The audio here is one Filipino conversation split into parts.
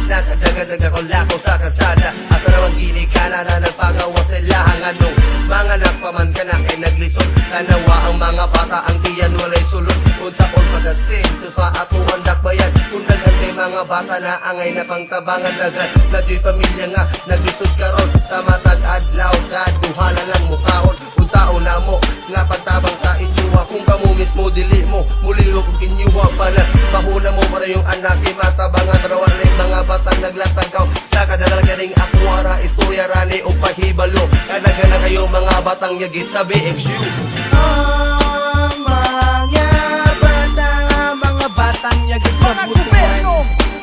Nakadagadag ako lako sa kasada. Asa naman gili ka na nagpagawa sila. Anong mga nagpaman ka na ay naglisod. Tanawa ang mga bata ang tiyan walay sulod. Unsaon pagasin so sa atuan dakbayan. Kung daghan kay mga bata na angay na pangtabangan. Daghan na di pamilya nga naglisod karon. Sa matag adlaw kaduhala lang mukaon. Unsaon na mo nga pagtabang sa inyuha. Kung kamo mismo dili mo muliho kung inyuha pala. Bahuna mo para yung anak ay matabangan. Rawan rin mga batang naglatagaw. Sa kadalaga ring akwara istorya rani o paghibalo. Kadaghan na kayo mga batang yagit sa BXU. Mga batang yagit sa butuan.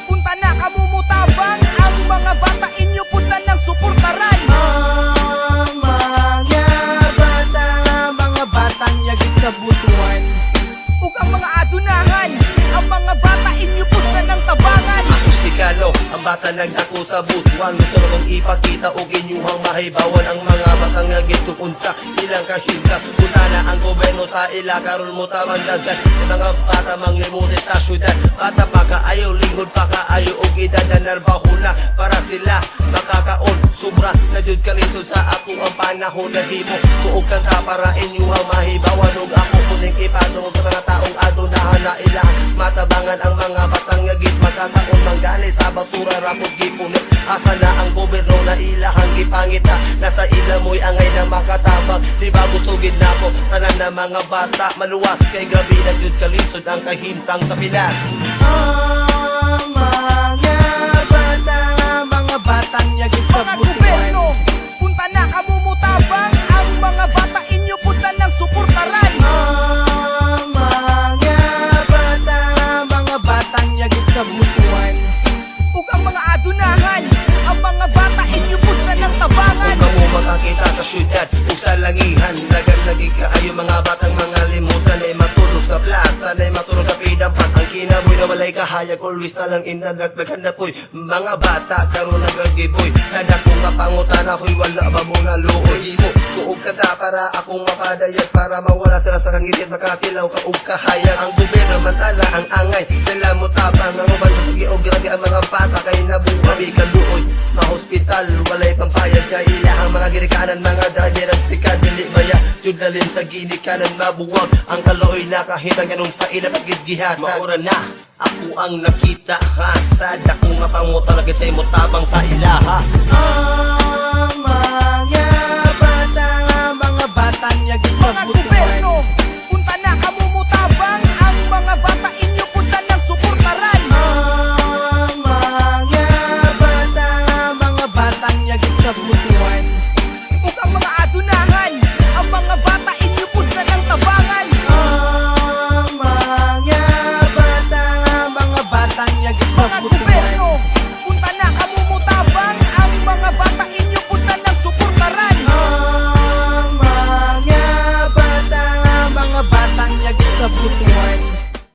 Punta na kamumutabang. Ang mga bata inyo punta ng suportaran. Mga batang yagit sa butuan. Ug ang mga adunahan. Ang mga bata inyo punta ng tabangan. Ako si Kalo, ang bata nagdako sa butuan. Gusto na kong ipakita o ginyuhang mahibawan. Ang mga batang yagit kung unsa ilang kahinta. Punta na ang gobyerno sa ila karon mo tamang dagdag. Yung mga bata manglimuti sa syudad. Bata pa kaayo, lingkod pa kaayo. Og edad na narbaho na para sila makakaon. Sobra na jud kalisod sa ako ang panahon na di mo tuog kanta para inyuhang mahibawan. Og ako kuning ipadungog sa mga taong adunahan na ila matabangan ang mga batang yagit. Makakaon manggali sa basura rapod gipunit. Asa na ang gobyerno na ilahang gipangita. Nasa ila mo'y angay na makatabang. Di ba gusto gid nako tanan na mga bata maluwas. Kay grabe na jud kalisod ang kahimtang sa Pinas. Mga batang yagit sa butuan. Punta na kamumutabang. Ang mga bata inyo punta ng suportaran. Mga batang yagit sa butuan. Ug ang mga adunahan. Ang mga bata inyo punta ng tabangan. Kung kamo makakita sa syudad o sa langihan. Naging kaayo mga batang mga limutan. Ay matulog sa plaza, ay matulog sa pidampan. Ang kinaboy na walay kahayag. Always na lang inadrat maghanap ko'y mga bata karon nagragiboy. Sa dakong mapangutan ako'y wala ba mo na looy mo. Tuog ka ta para akong mapadayag. Para mawala sila sa kangitin. Makatilaw ka og kahayag. Ang gobyerno mantala ang angay. Sila mo tabang. Ang uban sa sige o gragi ang mga bata. Kay nabuhabi kaluoy. Mahospital walay pampayag. Kay ilahang mga girikanan. Mga driver at sikat. Dili baya judalin sa ginikanan mabuwag. Ang kaluoy nakahitang ganong sa ina pagigihatan. Maura na ako ang nakita ha. Sa dakong mapangutan agad sa imo tabang sa ilaha.